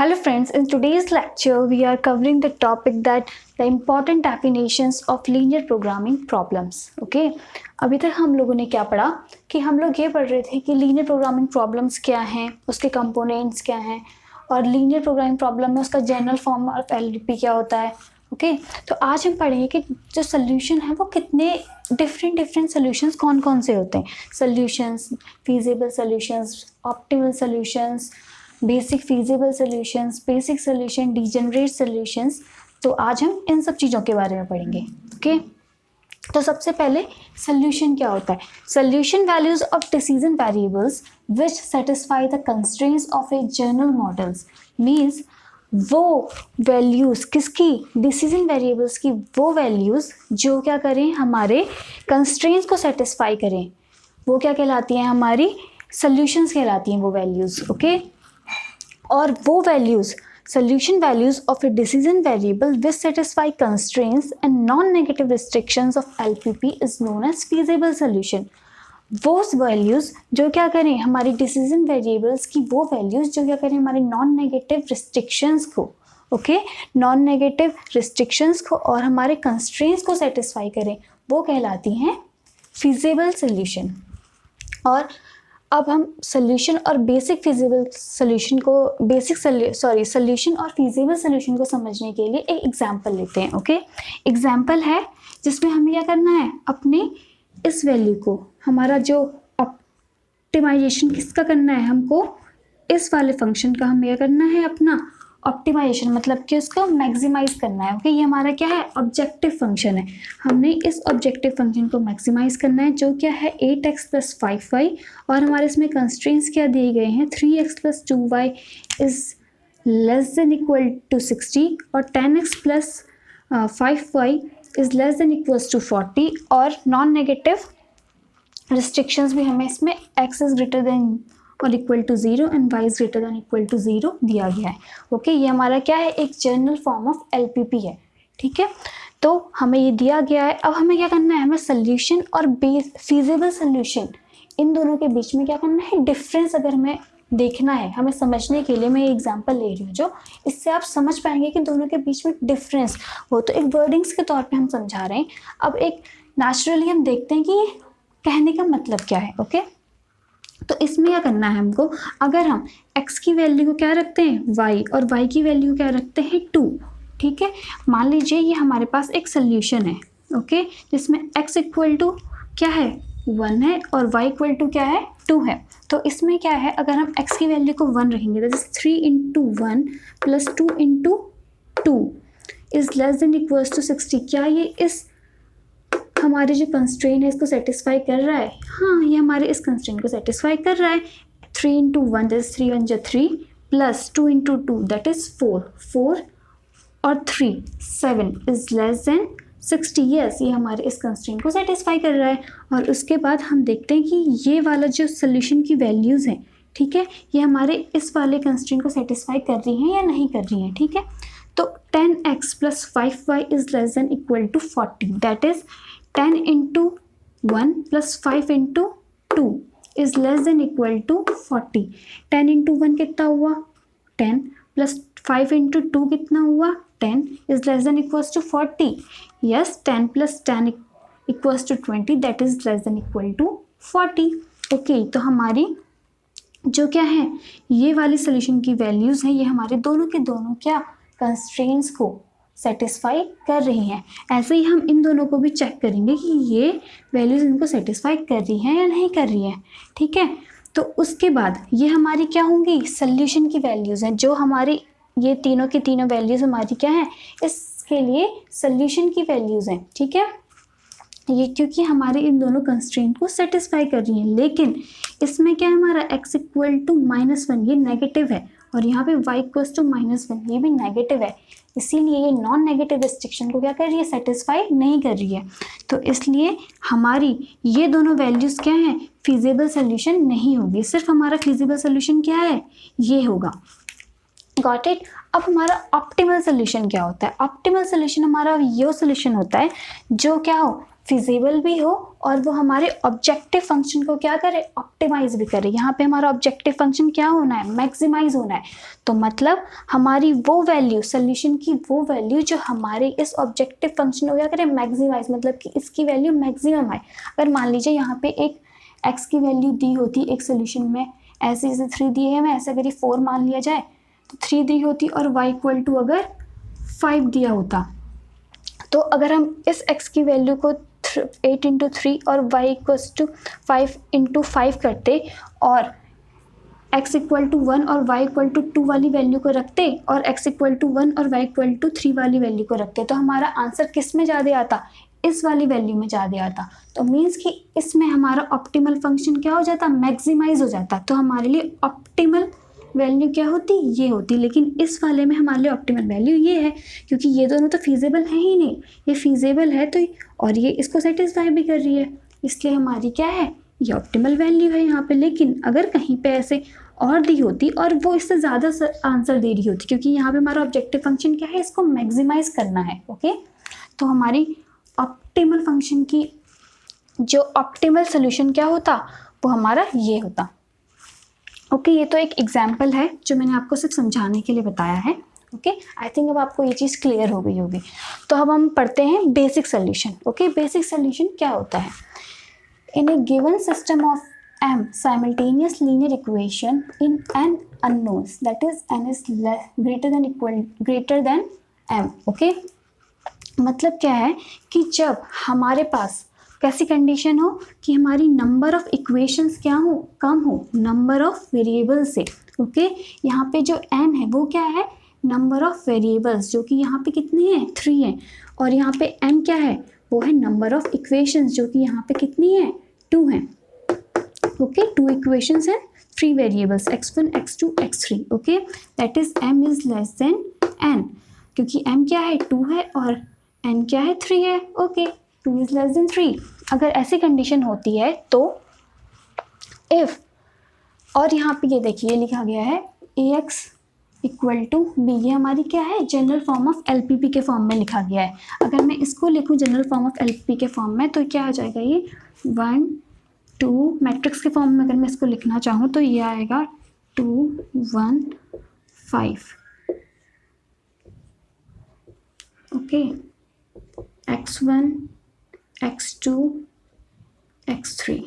Hello friends, in today's lecture we are covering the topic that the important definitions of linear programming problems. Okay, अभी तक हम लोगों ने क्या पढ़ा कि हम लोग ये पढ़ रहे थे कि लीनियर प्रोग्रामिंग प्रॉब्लम्स क्या हैं, उसके कंपोनेंट्स क्या हैं और लीनियर प्रोग्रामिंग प्रॉब्लम में उसका जनरल फॉर्म ऑफ एलपी क्या होता है. ओके तो आज हम पढ़ेंगे कि जो सोल्यूशन है वो कितने डिफरेंट सोल्यूशंस कौन कौन से होते हैं. Solutions, feasible solutions, optimal solutions, basic feasible solutions, basic solution, degenerate solutions. तो आज हम इन सब चीज़ों के बारे में पढ़ेंगे. ओके तो सबसे पहले सोल्यूशन क्या होता है. Solution values of decision variables which satisfy the constraints of a general models. Means वो वैल्यूज़ किसकी, डिसीजन वेरिएबल्स की वो वैल्यूज़ जो क्या करें हमारे कंस्ट्रेंट्स को सेटिस्फाई करें, वो क्या कहलाती हैं, हमारी सोल्यूशंस कहलाती हैं वो वैल्यूज़. ओके और वो values solution values of a decision variable which satisfy constraints and non-negative restrictions of LPP is known as feasible solution. वो वैल्यूज़ जो क्या करें हमारी डिसीजन वेरिएबल्स की, वो वैल्यूज़ जो क्या करें हमारे नॉन नेगेटिव रिस्ट्रिक्शंस को, ओके नॉन नेगेटिव रिस्ट्रिक्शंस को और हमारे कंस्ट्रेंट्स को सेटिस्फाई करें, वो कहलाती हैं फीजिबल सोल्यूशन. और अब हम सोल्यूशन और बेसिक फिजिबल सोल्यूशन को सोल्यूशन और फिजिबल सोल्यूशन को समझने के लिए एक एग्जांपल लेते हैं. ओके एग्जांपल है जिसमें हमें क्या करना है, अपने इस वैल्यू को, हमारा जो ऑप्टिमाइजेशन किसका करना है, हमको इस वाले फंक्शन का हमें क्या करना है, अपना ऑप्टिमाइजेशन मतलब कि उसको मैक्सिमाइज करना है. ओके ये हमारा क्या है, ऑब्जेक्टिव फंक्शन है. हमने इस ऑब्जेक्टिव फंक्शन को मैक्सिमाइज करना है जो क्या है 8x + 5y और हमारे इसमें कंस्ट्रेंट्स क्या दिए गए हैं, 3x + 2y is less than equal to 60 और 10x + 5y is less than equals to 40 और नॉन नेगेटिव रिस्ट्रिक्शंस भी हमें इसमें x इज़ ग्रेटर देन और equal to 0 and y is greater than equal to 0 दिया गया है. ओके ये हमारा क्या है, एक जनरल फॉर्म ऑफ एलपीपी है. ठीक है तो हमें ये दिया गया है. अब हमें क्या करना है, हमें सोल्यूशन और फीजिबल सोल्यूशन इन दोनों के बीच में क्या करना है, डिफरेंस अगर हमें देखना है, हमें समझने के लिए मैं ये एग्जांपल ले रही हूँ जो इससे आप समझ पाएंगे कि दोनों के बीच में डिफरेंस वो तो एक वर्डिंग्स के तौर पे हम समझा रहे हैं. अब एक नेचुरली हम देखते हैं कि कहने का मतलब क्या है. ओके तो इसमें क्या करना है हमको, अगर हम x की वैल्यू को क्या रखते हैं y और y की वैल्यू क्या रखते हैं 2. ठीक है मान लीजिए ये हमारे पास एक सोल्यूशन है. ओके जिसमें x इक्वल टू क्या है 1 है और y इक्वल टू क्या है 2 है. तो इसमें क्या है, अगर हम x की वैल्यू को 1 रखेंगे that is 3 × 1 + 2 × 2 is less than equals to 60. क्या ये इस हमारे जो कंस्ट्रेंट है इसको सेटिस्फाई कर रहा है? हाँ ये हमारे इस कंस्ट्रेंट को सेटिस्फाई कर रहा है. 3 × 1 that is 3 × 1 = 3 plus 2 × 2 that is 4 और 3 7 इज लेस देन 60. यस ये हमारे इस कंस्ट्रेंट को सेटिस्फाई कर रहा है. और उसके बाद हम देखते हैं कि ये वाला जो सोल्यूशन की वैल्यूज़ हैं, ठीक है ये हमारे इस वाले कंस्ट्रेंट को सेटिस्फाई कर रही हैं या नहीं कर रही हैं. ठीक है तो 10x + 5y is less than equal to 40 that is 10 × 1 + 5 × 2 is less than equal to 40. 10 × 1 कितना हुआ 10 प्लस 5 × 2 कितना हुआ 10 is less than equals to 40. Yes 10 + 10 equals to 20 that is less than equal to 40. Okay तो हमारी जो क्या है ये वाली सोल्यूशन की वैल्यूज़ हैं, ये हमारे दोनों के दोनों क्या कंस्ट्रेंट्स को सेटिस्फाई कर रही हैं. ऐसे ही हम इन दोनों को भी चेक करेंगे कि ये वैल्यूज़ इनको सेटिस्फाई कर रही हैं या नहीं कर रही हैं. ठीक है तो उसके बाद ये हमारी क्या होंगी, सोल्यूशन की वैल्यूज़ हैं जो हमारी ये तीनों की तीनों वैल्यूज़ हमारी क्या हैं, इसके लिए सोल्यूशन की वैल्यूज़ हैं. ठीक है ये क्योंकि हमारे इन दोनों कंस्ट्रेंट को सेटिस्फाई कर रही हैं. लेकिन इसमें क्या है हमारा x इक्वल टू -1 ये नेगेटिव है और यहाँ पे y इक्वल्स टू -1 ये भी नेगेटिव है. इसीलिए ये नॉन नेगेटिव रिस्ट्रिक्शन को क्या कर रही है, सेटिस्फाई नहीं कर रही है. तो इसलिए हमारी ये दोनों वैल्यूज़ क्या हैं, फिजिबल सोल्यूशन नहीं होगी. सिर्फ हमारा फिजिबल सोल्यूशन क्या है, ये होगा. Got it. अब हमारा ऑप्टिमल सोल्यूशन क्या होता है, ऑप्टिमल सोल्यूशन हमारा ये सोल्यूशन होता है जो क्या हो फिजिबल भी हो और वो हमारे ऑब्जेक्टिव फंक्शन को क्या करे, ऑप्टिमाइज भी करे। यहाँ पे हमारा ऑब्जेक्टिव फंक्शन क्या होना है, मैक्सिमाइज होना है। तो मतलब हमारी वो वैल्यू, सोल्यूशन की वो वैल्यू जो हमारे इस ऑब्जेक्टिव फंक्शन को क्या करे, मैक्सिमाइज, मतलब कि इसकी वैल्यू मैक्सिमम आए। अगर मान लीजिए यहाँ पे एक x की वैल्यू दी होती एक सोल्यूशन में, ऐसे जैसे 3 दिए है, मैं ऐसे अगर ये 4 मान लिया जाए तो 3 दी होती, और y इक्वल टू अगर 5 दिया होता, तो अगर हम इस x की वैल्यू को 8 इंटू 3 और y इक्वल्स टू 5 इंटू 5 करते और x इक्वल टू 1 और y इक्वल टू 2 वाली वैल्यू को रखते और x इक्वल टू 1 और y इक्वल टू 3 वाली वैल्यू को रखते, तो हमारा आंसर किस में ज़्यादा आता, इस वाली वैल्यू में ज़्यादा आता। तो मीन्स कि इसमें हमारा ऑप्टिमल फंक्शन क्या हो जाता, मैक्सिमाइज हो जाता। तो हमारे लिए ऑप्टिमल वैल्यू क्या होती, ये होती। लेकिन इस वाले में हमारे लिए ऑप्टिमल वैल्यू ये है, क्योंकि ये दोनों तो फीजेबल है ही नहीं। ये फीजेबल है तो, और ये इसको सेटिस्फाई भी कर रही है, इसलिए हमारी क्या है, ये ऑप्टिमल वैल्यू है यहाँ पे। लेकिन अगर कहीं पे ऐसे और दी होती और वो इससे ज़्यादा आंसर दे रही होती, क्योंकि यहाँ पे हमारा ऑब्जेक्टिव फंक्शन क्या है, इसको मैक्सिमाइज करना है। ओके, तो हमारी ऑप्टिमल फंक्शन की जो ऑप्टिमल सोल्यूशन क्या होता, वो हमारा ये होता। ओके, ये तो एक एग्जाम्पल है जो मैंने आपको सिर्फ समझाने के लिए बताया है। ओके, आई थिंक अब आपको ये चीज़ क्लियर हो गई होगी। तो अब हम पढ़ते हैं basic solution. Okay, basic solution क्या होता है, in a given system of m simultaneous linear equation in n unknowns, that is n is greater than m. Okay, मतलब क्या है कि जब हमारे पास कैसी कंडीशन हो कि हमारी नंबर ऑफ इक्वेशंस क्या हो, कम हो नंबर ऑफ वेरिएबल्स से। ओके, यहाँ पे जो n है वो क्या है, नंबर ऑफ वेरिएबल्स, जो कि यहाँ पे कितनी है, 3 है। और यहाँ पे m क्या है, वो है नंबर ऑफ इक्वेशंस, जो कि यहाँ पे कितनी है, 2 है। ओके, 2 इक्वेशंस हैं, 3 variables x1 x2 x3। Okay, that is m is less then n, क्योंकि m क्या है, 2 है और n क्या है, 3 है। Okay, 2 is less then 3। अगर ऐसी कंडीशन होती है तो इफ, और यहाँ पे ये देखिए लिखा गया है ax इक्वल टू बी, ये हमारी क्या है, जनरल फॉर्म ऑफ एलपीपी के फॉर्म में लिखा गया है। अगर मैं इसको लिखूँ जनरल फॉर्म ऑफ एलपीपी के फॉर्म में, तो क्या आ जाएगा, ये 1 2 मैट्रिक्स के फॉर्म में अगर मैं इसको लिखना चाहूँ तो ये आएगा 2 1 5। Okay, x1 x2 x3।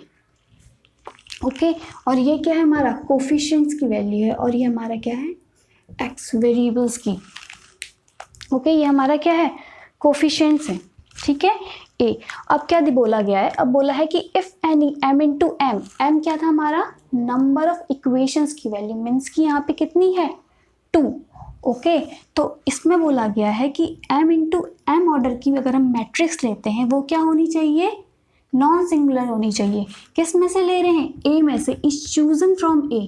Okay, और ये क्या है, हमारा कोफिशिएंट्स की वैल्यू है, और ये हमारा क्या है, x वेरिएबल्स की। ओके, ये हमारा क्या है, कोफिशिएंट्स है। ठीक है, ए। अब क्या बोला गया है, अब बोला है कि if any m into m, m क्या था हमारा, नंबर ऑफ इक्वेशंस की वैल्यू, मीन्स कि यहाँ पे कितनी है, 2। ओके, तो इसमें बोला गया है कि m इंटू एम ऑर्डर की अगर हम मैट्रिक्स लेते हैं वो क्या होनी चाहिए, नॉन सिंगुलर होनी चाहिए। किस में से ले रहे हैं, ए में से, इज चूजन फ्रॉम ए,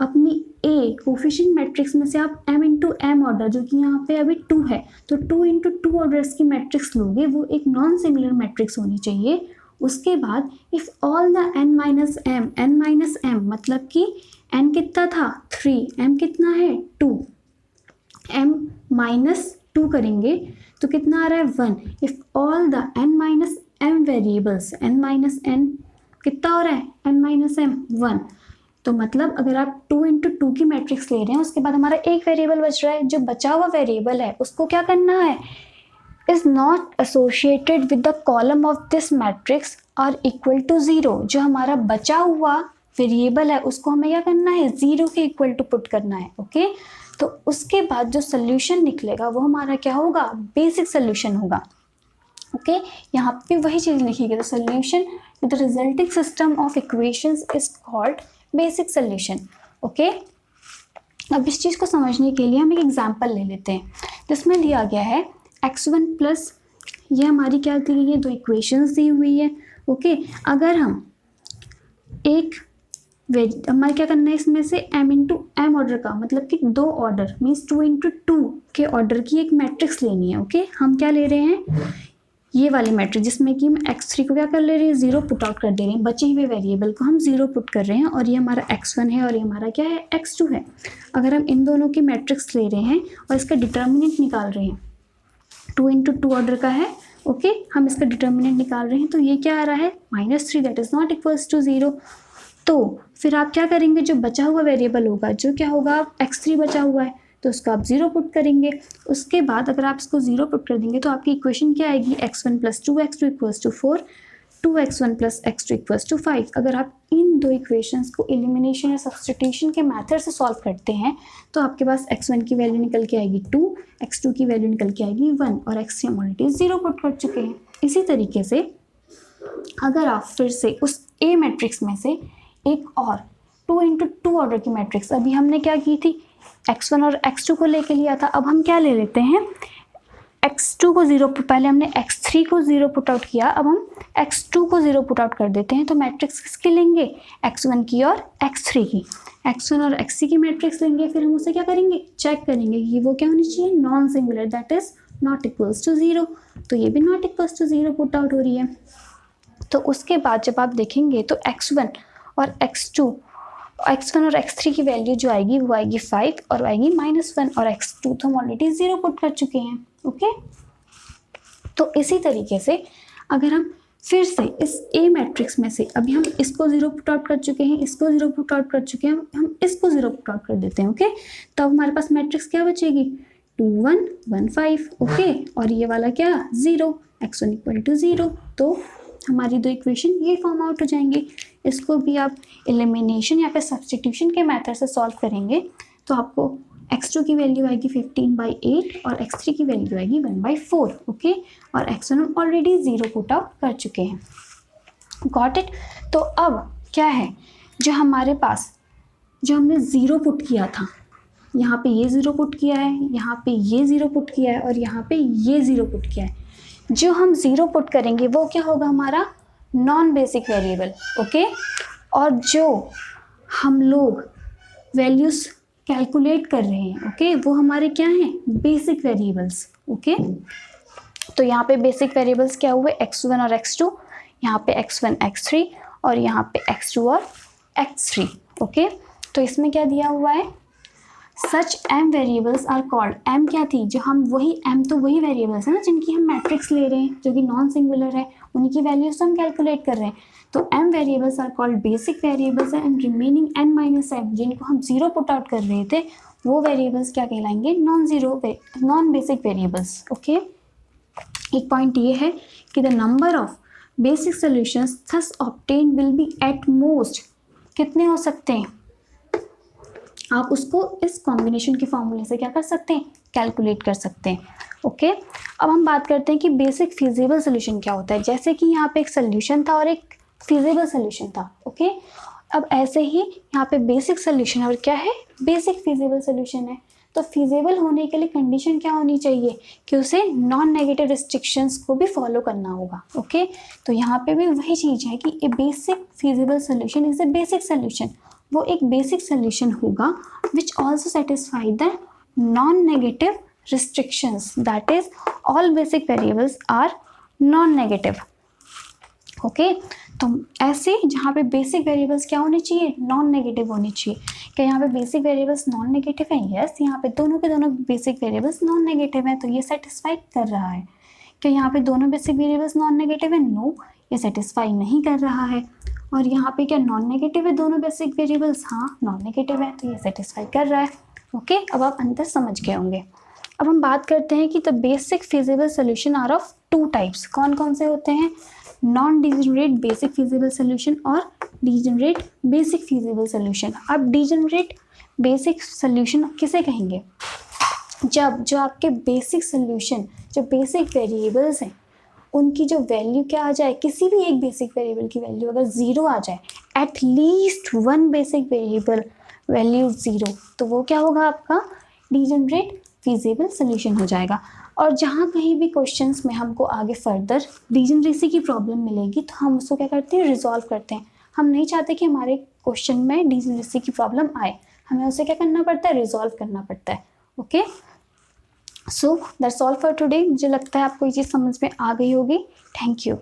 अपनी ए कोफिशिएंट मैट्रिक्स में से आप m इंटू एम ऑर्डर, जो कि यहाँ पे अभी 2 है, तो 2 इंटू 2 ऑर्डर्स की मैट्रिक्स लोगे, वो एक नॉन सिंगुलर मैट्रिक्स होनी चाहिए। उसके बाद if all the n minus m, मतलब कि n कितना था, 3, m कितना है, 2, m माइनस 2 करेंगे तो कितना आ रहा है, 1। If all the n minus m variables, n minus n कितना हो रहा है, n माइनस m 1। तो मतलब अगर आप 2 इंटू 2 की मैट्रिक्स ले रहे हैं, उसके बाद हमारा एक वेरिएबल बच रहा है, जो बचा हुआ वेरिएबल है उसको क्या करना है, is not associated with the column of this matrix are equal to 0। जो हमारा बचा हुआ वेरिएबल है उसको हमें क्या करना है, 0 के इक्वल टू पुट करना है। ओके, तो उसके बाद जो सोल्यूशन निकलेगा वो हमारा क्या होगा, बेसिक सोल्यूशन होगा। ओके, यहाँ पे वही चीज़ लिखी गई, the solution with the resulting system of equations is called basic solution. Okay, अब इस चीज़ को समझने के लिए हम एक एग्जांपल ले लेते हैं, जिसमें दिया गया है x1 प्लस, ये हमारी क्या दी गई है, 2 इक्वेशंस दी हुई है। ओके, अगर हम एक हमारे क्या करना है, इसमें से m इंटू एम ऑर्डर का, मतलब कि 2 ऑर्डर मीन्स 2 इंटू 2 के ऑर्डर की एक मैट्रिक्स लेनी है। ओके, हम क्या ले रहे हैं, ये वाली मैट्रिक्स, जिसमें कि हम x3 को क्या कर ले रहे हैं, 0 पुट आउट कर दे रहे हैं, बचे हुए वेरिएबल को हम 0 पुट कर रहे हैं, और ये हमारा x1 है और ये हमारा क्या है, x2 है। अगर हम इन दोनों की मैट्रिक्स ले रहे हैं और इसका डिटर्मिनेंट निकाल रहे हैं, 2 इंटू 2 ऑर्डर का है, ओके हम इसका डिटर्मिनेंट निकाल रहे हैं, तो ये क्या आ रहा है -3 that is not equals to 0। तो फिर आप क्या करेंगे, जो बचा हुआ वेरिएबल होगा, जो क्या होगा, x3 बचा हुआ है, तो उसको आप 0 पुट करेंगे। उसके बाद अगर आप इसको 0 पुट कर देंगे तो आपकी इक्वेशन क्या आएगी, x1 + 2x2 = 4, 2x1 + x2 = 5। अगर आप इन दो इक्वेशंस को एलिमिनेशन या सब्स्टिट्यूशन के मेथड से सॉल्व करते हैं तो आपके पास x1 की वैल्यू निकल के आएगी 2, x2 की वैल्यू निकल के आएगी 1 और x3 हम ऑलरेडी 0 पुट कर चुके हैं। इसी तरीके से अगर आप फिर से उस A मैट्रिक्स में से एक और 2 × 2 ऑर्डर की मैट्रिक्स, अभी हमने क्या की थी, x1 और x2 को लेके लिया था, अब हम क्या ले लेते हैं, x2 को 0, पहले हमने x3 को 0 पुट आउट किया, अब हम x2 को 0 पुट आउट कर देते हैं। तो मैट्रिक्स किसकी लेंगे, x1 की और x3 की, x1 और x3 की मैट्रिक्स लेंगे। फिर हम उसे क्या करेंगे, चेक करेंगे कि वो क्या होनी चाहिए, non singular that is not equals to 0। तो ये भी not equals to 0 put out हो रही है। तो उसके बाद जब आप देखेंगे तो x1 और x3 की वैल्यू जो आएगी वो आएगी 5 और आएगी -1 और x2 तो हम ऑलरेडी 0 पुट कर चुके हैं। ओके, तो इसी तरीके से अगर हम फिर से इस A मैट्रिक्स में से अभी हम इसको 0 पुट आउट कर चुके हैं, इसको 0 पुट आउट कर चुके हैं, हम इसको 0 पुट आउट कर देते हैं। ओके, तो अब हमारे पास मैट्रिक्स क्या बचेगी, 2 1 1 5। ओके, और ये वाला क्या 0, x1 = 0। तो हमारी दो इक्वेशन ये फॉर्म आउट हो जाएंगे। इसको भी आप एलिमिनेशन या फिर सब्स्टिट्यूशन के मेथड से सॉल्व करेंगे तो आपको x2 की वैल्यू आएगी 15/8 और x3 की वैल्यू आएगी 1/4। ओके, और x1 हम ऑलरेडी 0 पुट आउट कर चुके हैं। Got it. तो अब क्या है, जो हमारे पास जो हमने 0 पुट किया था, यहाँ पे ये 0 पुट किया है, यहाँ पे ये 0 पुट किया है और यहाँ पे ये 0 पुट किया है। जो हम 0 पुट करेंगे वो क्या होगा, हमारा नॉन बेसिक वेरिएबल। ओके, और जो हम लोग वैल्यूज कैलकुलेट कर रहे हैं, ओके, वो हमारे क्या हैं, बेसिक वेरिएबल्स। ओके, तो यहाँ पे बेसिक वेरिएबल्स क्या हुए, x1 और x2, यहाँ पे x1 x3 और यहाँ पे x2 और x3। ओके, तो इसमें क्या दिया हुआ है, such m variables are called, m क्या थी, जो हम वही m तो वही वेरिएबल्स है ना जिनकी हम मैट्रिक्स ले रहे हैं, जो कि नॉन सिंगुलर है, उन्हीं की वैल्यूज तो हम कैलकुलेट कर रहे हैं। तो m variables are called basic variables and remaining n - m जिनको हम 0 पुट आउट कर रहे थे वो वेरिएबल्स क्या कहलाएंगे, नॉन बेसिक वेरिएबल्स। ओके, एक पॉइंट ये है कि the number of basic solutions thus obtained will be at most, कितने हो सकते हैं, आप उसको इस कॉम्बिनेशन के फॉर्मूले से क्या कर सकते हैं, कैलकुलेट कर सकते हैं। ओके, अब हम बात करते हैं कि बेसिक फिजिबल सोल्यूशन क्या होता है। जैसे कि यहाँ पे एक सोल्यूशन था और एक फिजिबल सोल्यूशन था। ओके, अब ऐसे ही यहाँ पे बेसिक सोल्यूशन और क्या है, बेसिक फिजिबल सोल्यूशन है। तो फिजिबल होने के लिए कंडीशन क्या होनी चाहिए कि उसे नॉन नेगेटिव रिस्ट्रिक्शंस को भी फॉलो करना होगा। ओके, तो यहाँ पे भी वही चीज़ है कि a basic feasible solution is a basic solution, वो एक बेसिक सोल्यूशन होगा which also satisfy the non negative restrictions, that is all basic variables are non negative. Okay, तो ऐसे जहाँ पे बेसिक वेरिएबल्स क्या होने चाहिए, नॉन नेगेटिव होने चाहिए। क्या यहाँ पे बेसिक वेरिएबल्स नॉन नेगेटिव है, यस, यहाँ पे दोनों के दोनों बेसिक वेरिएबल्स नॉन नेगेटिव है, तो ये सेटिस्फाई कर रहा है। क्या यहाँ पे दोनों बेसिक वेरिएबल्स नॉन नेगेटिव है, नो, ये सेटिस्फाई नहीं कर रहा है। और यहाँ पे क्या नॉन नेगेटिव है दोनों बेसिक वेरिएबल्स, हाँ नॉन नेगेटिव है, तो ये सेटिस्फाई कर रहा है। ओके, अब आप अंतर समझ गए होंगे। अब हम बात करते हैं कि the basic feasible solution are of 2 types, कौन कौन से होते हैं, non degenerate basic feasible solution और डिजेनरेट बेसिक फिजिबल सोल्यूशन। अब डिजेनरेट बेसिक सोल्यूशन किसे कहेंगे, जब जो आपके बेसिक सोल्यूशन, जो बेसिक वेरिएबल्स हैं उनकी जो वैल्यू क्या आ जाए, किसी भी एक बेसिक वेरिएबल की वैल्यू अगर 0 आ जाए, at least 1 basic variable value 0, तो वो क्या होगा, आपका डिजेनरेट फिजिबल सोल्यूशन हो जाएगा। और जहाँ कहीं भी क्वेश्चंस में हमको आगे फर्दर डिजेनरेसी की प्रॉब्लम मिलेगी तो हम उसको क्या करते हैं, रिजॉल्व करते हैं। हम नहीं चाहते कि हमारे क्वेश्चन में डिजेनरेसी की प्रॉब्लम आए, हमें उसे क्या करना पड़ता है, रिजॉल्व करना पड़ता है। Okay, so that's all for today. मुझे लगता है आपको ये चीज़ समझ में आ गई होगी। Thank you.